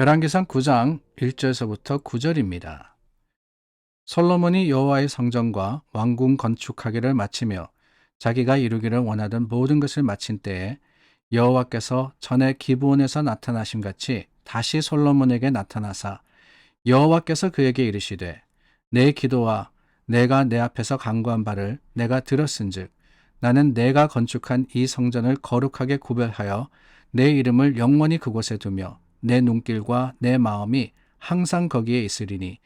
열왕기상 9장 1절에서부터 9절입니다. 솔로몬이 여호와의 성전과 왕궁 건축하기를 마치며 자기가 이루기를 원하던 모든 것을 마친 때에 여호와께서 전에 기브온에서 나타나심 같이 다시 솔로몬에게 나타나사 여호와께서 그에게 이르시되 내 기도와 내가 내 앞에서 간구한 바를 내가 들었은즉 나는 내가 건축한 이 성전을 거룩하게 구별하여 내 이름을 영원히 그곳에 두며 내 눈길과 내 마음이 항상 거기에 있으리니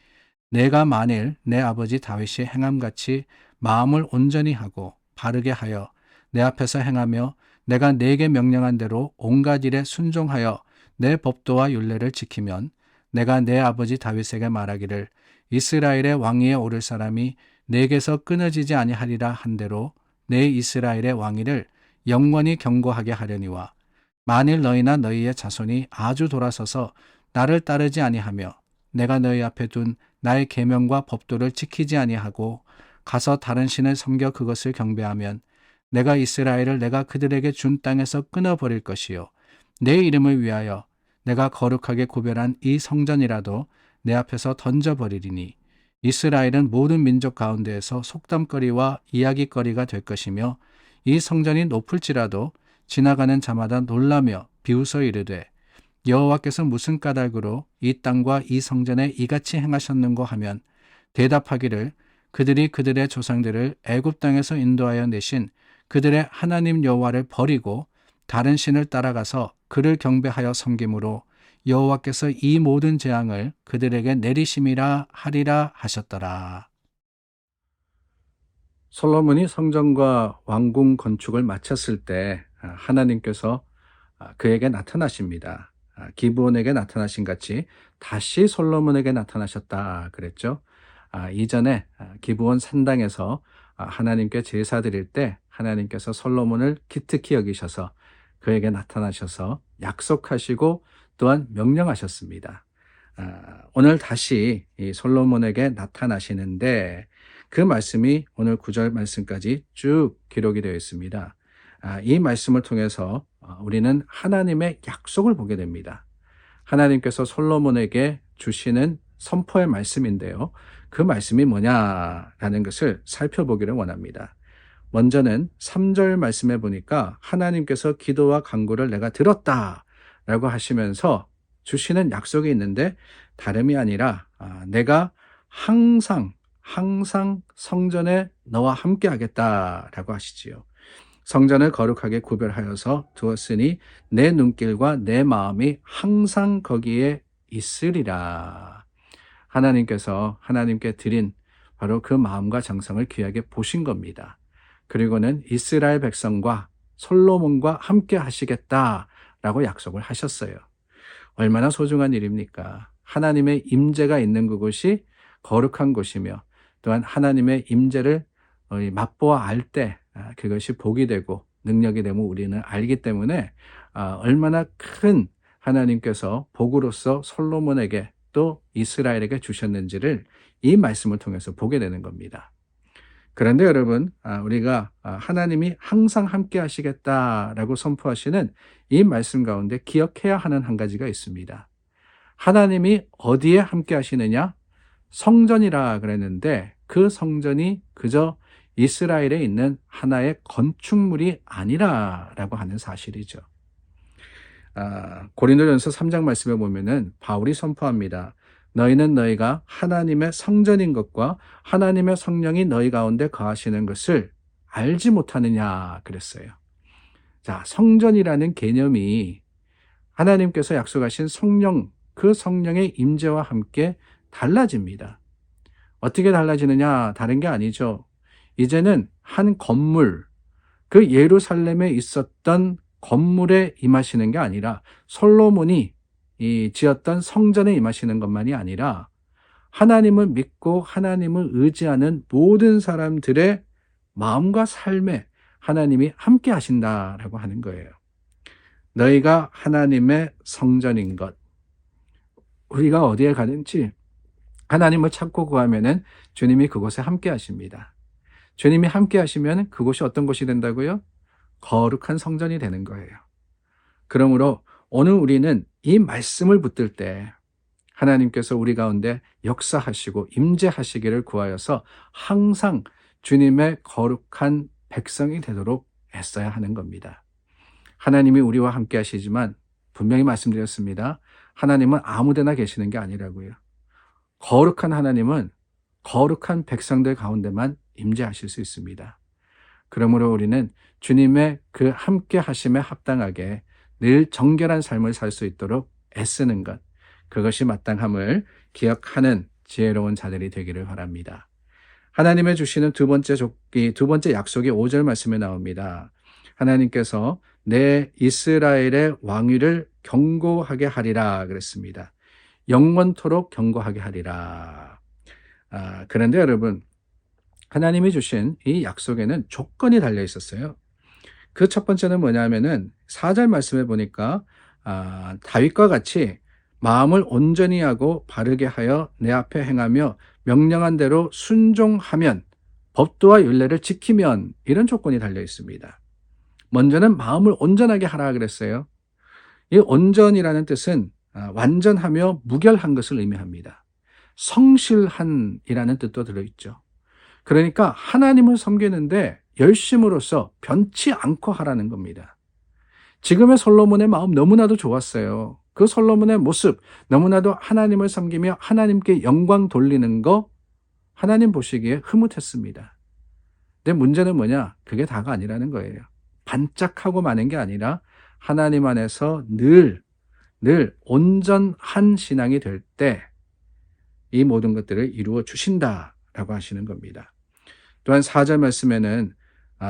내가 만일 내 아버지 다윗이 행함같이 마음을 온전히 하고 바르게 하여 내 앞에서 행하며 내가 내게 명령한 대로 온갖 일에 순종하여 내 법도와 율례를 지키면 내가 내 아버지 다윗에게 말하기를 이스라엘의 왕위에 오를 사람이 내게서 끊어지지 아니하리라 한 대로 내 이스라엘의 왕위를 영원히 경고하게 하려니와 만일 너희나 너희의 자손이 아주 돌아서서 나를 따르지 아니하며 내가 너희 앞에 둔 나의 계명과 법도를 지키지 아니하고 가서 다른 신을 섬겨 그것을 경배하면 내가 이스라엘을 내가 그들에게 준 땅에서 끊어버릴 것이요 내 이름을 위하여 내가 거룩하게 구별한 이 성전이라도 내 앞에서 던져버리리니 이스라엘은 모든 민족 가운데에서 속담거리와 이야기거리가 될 것이며 이 성전이 높을지라도 지나가는 자마다 놀라며 비웃어 이르되 여호와께서 무슨 까닭으로 이 땅과 이 성전에 이같이 행하셨는고 하면 대답하기를 그들이 그들의 조상들을 애굽 땅에서 인도하여 내신 그들의 하나님 여호와를 버리고 다른 신을 따라가서 그를 경배하여 섬김으로 여호와께서 이 모든 재앙을 그들에게 내리심이라 하리라 하셨더라. 솔로몬이 성전과 왕궁 건축을 마쳤을 때 하나님께서 그에게 나타나십니다. 기브온에게 나타나신 같이 다시 솔로몬에게 나타나셨다 그랬죠. 이전에 기브온 산당에서 하나님께 제사 드릴 때 하나님께서 솔로몬을 기특히 여기셔서 그에게 나타나셔서 약속하시고 또한 명령하셨습니다. 오늘 다시 이 솔로몬에게 나타나시는데 그 말씀이 오늘 9절 말씀까지 쭉 기록이 되어 있습니다. 이 말씀을 통해서 우리는 하나님의 약속을 보게 됩니다. 하나님께서 솔로몬에게 주시는 선포의 말씀인데요. 그 말씀이 뭐냐라는 것을 살펴보기를 원합니다. 먼저는 3절 말씀에 보니까 하나님께서 기도와 간구를 내가 들었다라고 하시면서 주시는 약속이 있는데 다름이 아니라 내가 항상 성전에 너와 함께 하겠다라고 하시지요. 성전을 거룩하게 구별하여서 두었으니 내 눈길과 내 마음이 항상 거기에 있으리라. 하나님께서 하나님께 드린 바로 그 마음과 정성을 귀하게 보신 겁니다. 그리고는 이스라엘 백성과 솔로몬과 함께 하시겠다라고 약속을 하셨어요. 얼마나 소중한 일입니까? 하나님의 임재가 있는 그곳이 거룩한 곳이며 또한 하나님의 임재를 맛보아 알 때 그것이 복이 되고 능력이 되면 우리는 알기 때문에 얼마나 큰 하나님께서 복으로서 솔로몬에게 또 이스라엘에게 주셨는지를 이 말씀을 통해서 보게 되는 겁니다. 그런데 여러분, 우리가 하나님이 항상 함께 하시겠다라고 선포하시는 이 말씀 가운데 기억해야 하는 한 가지가 있습니다. 하나님이 어디에 함께 하시느냐? 성전이라 그랬는데 그 성전이 그저 이스라엘에 있는 하나의 건축물이 아니라라고 하는 사실이죠. 고린도전서 3장 말씀에 보면은 바울이 선포합니다. 너희는 너희가 하나님의 성전인 것과 하나님의 성령이 너희 가운데 거하시는 것을 알지 못하느냐 그랬어요. 자, 성전이라는 개념이 하나님께서 약속하신 성령, 그 성령의 임재와 함께 달라집니다. 어떻게 달라지느냐? 다른 게 아니죠. 이제는 한 건물, 그 예루살렘에 있었던 건물에 임하시는 게 아니라 솔로몬이 지었던 성전에 임하시는 것만이 아니라 하나님을 믿고 하나님을 의지하는 모든 사람들의 마음과 삶에 하나님이 함께 하신다라고 하는 거예요. 너희가 하나님의 성전인 것. 우리가 어디에 가든지 하나님을 찾고 구하면은 주님이 그곳에 함께 하십니다. 주님이 함께 하시면 그곳이 어떤 곳이 된다고요? 거룩한 성전이 되는 거예요. 그러므로 오늘 우리는 이 말씀을 붙들 때 하나님께서 우리 가운데 역사하시고 임재하시기를 구하여서 항상 주님의 거룩한 백성이 되도록 애써야 하는 겁니다. 하나님이 우리와 함께 하시지만 분명히 말씀드렸습니다. 하나님은 아무데나 계시는 게 아니라고요. 거룩한 하나님은 거룩한 백성들 가운데만 임재하실 수 있습니다. 그러므로 우리는 주님의 그 함께 하심에 합당하게 늘 정결한 삶을 살 수 있도록 애쓰는 것, 그것이 마땅함을 기억하는 지혜로운 자들이 되기를 바랍니다. 하나님의 주시는 두 번째 약속이 5절 말씀에 나옵니다. 하나님께서 내 이스라엘의 왕위를 견고하게 하리라 그랬습니다. 영원토록 견고하게 하리라. 그런데 여러분, 하나님이 주신 이 약속에는 조건이 달려 있었어요. 그 첫 번째는 뭐냐면은 4절 말씀에 보니까 다윗과 같이 마음을 온전히 하고 바르게 하여 내 앞에 행하며 명령한 대로 순종하면 법도와 율례를 지키면, 이런 조건이 달려 있습니다. 먼저는 마음을 온전하게 하라 그랬어요. 이 온전이라는 뜻은 완전하며 무결한 것을 의미합니다. 성실한이라는 뜻도 들어있죠. 그러니까 하나님을 섬기는데 열심으로써 변치 않고 하라는 겁니다. 지금의 솔로몬의 마음 너무나도 좋았어요. 그 솔로몬의 모습, 너무나도 하나님을 섬기며 하나님께 영광 돌리는 거 하나님 보시기에 흐뭇했습니다. 근데 문제는 뭐냐? 그게 다가 아니라는 거예요. 반짝하고 마는 게 아니라 하나님 안에서 늘 온전한 신앙이 될 때 이 모든 것들을 이루어 주신다라고 하시는 겁니다. 또한 4절 말씀에는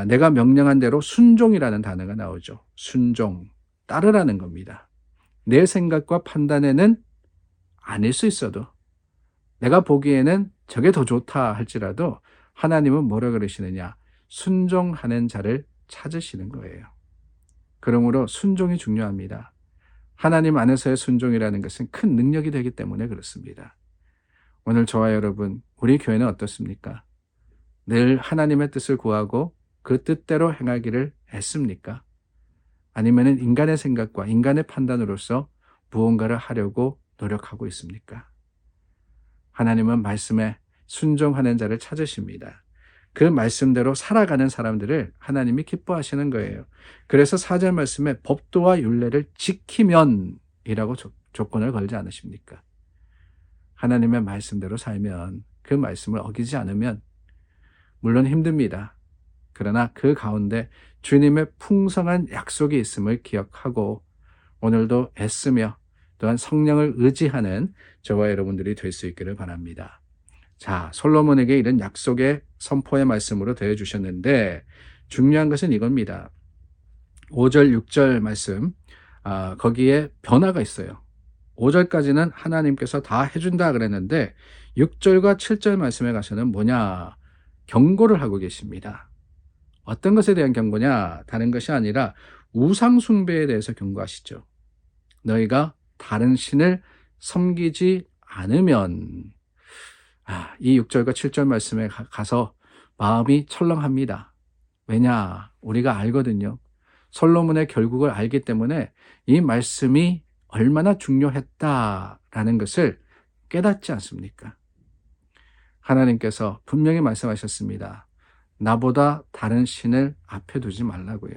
내가 명령한 대로 순종이라는 단어가 나오죠. 순종, 따르라는 겁니다. 내 생각과 판단에는 아닐 수 있어도, 내가 보기에는 저게 더 좋다 할지라도 하나님은 뭐라 그러시느냐? 순종하는 자를 찾으시는 거예요. 그러므로 순종이 중요합니다. 하나님 안에서의 순종이라는 것은 큰 능력이 되기 때문에 그렇습니다. 오늘 저와 여러분, 우리 교회는 어떻습니까? 늘 하나님의 뜻을 구하고 그 뜻대로 행하기를 애씁니까? 아니면 인간의 생각과 인간의 판단으로서 무언가를 하려고 노력하고 있습니까? 하나님은 말씀에 순종하는 자를 찾으십니다. 그 말씀대로 살아가는 사람들을 하나님이 기뻐하시는 거예요. 그래서 4절 말씀에 법도와 율례를 지키면 이라고 조건을 걸지 않으십니까? 하나님의 말씀대로 살면, 그 말씀을 어기지 않으면 물론 힘듭니다. 그러나 그 가운데 주님의 풍성한 약속이 있음을 기억하고 오늘도 애쓰며 또한 성령을 의지하는 저와 여러분들이 될 수 있기를 바랍니다. 자, 솔로몬에게 이런 약속의 선포의 말씀으로 대해주셨는데 중요한 것은 이겁니다. 5절, 6절 말씀, 거기에 변화가 있어요. 5절까지는 하나님께서 다 해준다 그랬는데 6절과 7절 말씀에 가서는 뭐냐? 경고를 하고 계십니다. 어떤 것에 대한 경고냐? 다른 것이 아니라 우상 숭배에 대해서 경고하시죠. 너희가 다른 신을 섬기지 않으면, 이 6절과 7절 말씀에 가서 마음이 철렁합니다. 왜냐? 우리가 알거든요. 솔로몬의 결국을 알기 때문에 이 말씀이 얼마나 중요했다라는 것을 깨닫지 않습니까? 하나님께서 분명히 말씀하셨습니다. 나보다 다른 신을 앞에 두지 말라고요.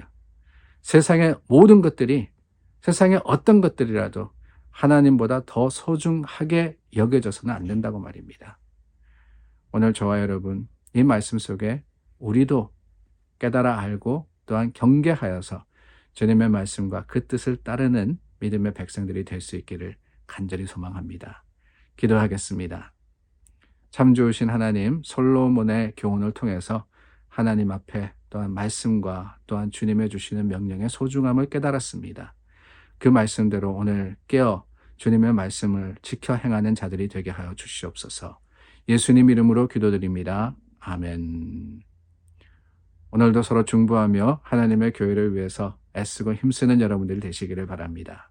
세상의 모든 것들이, 세상의 어떤 것들이라도 하나님보다 더 소중하게 여겨져서는 안 된다고 말입니다. 오늘 저와 여러분, 이 말씀 속에 우리도 깨달아 알고 또한 경계하여서 주님의 말씀과 그 뜻을 따르는 믿음의 백성들이 될 수 있기를 간절히 소망합니다. 기도하겠습니다. 참 좋으신 하나님, 솔로몬의 교훈을 통해서 하나님 앞에 또한 말씀과 또한 주님의 주시는 명령의 소중함을 깨달았습니다. 그 말씀대로 오늘 깨어 주님의 말씀을 지켜 행하는 자들이 되게 하여 주시옵소서. 예수님 이름으로 기도드립니다. 아멘. 오늘도 서로 중보하며 하나님의 교회를 위해서 애쓰고 힘쓰는 여러분들이 되시기를 바랍니다.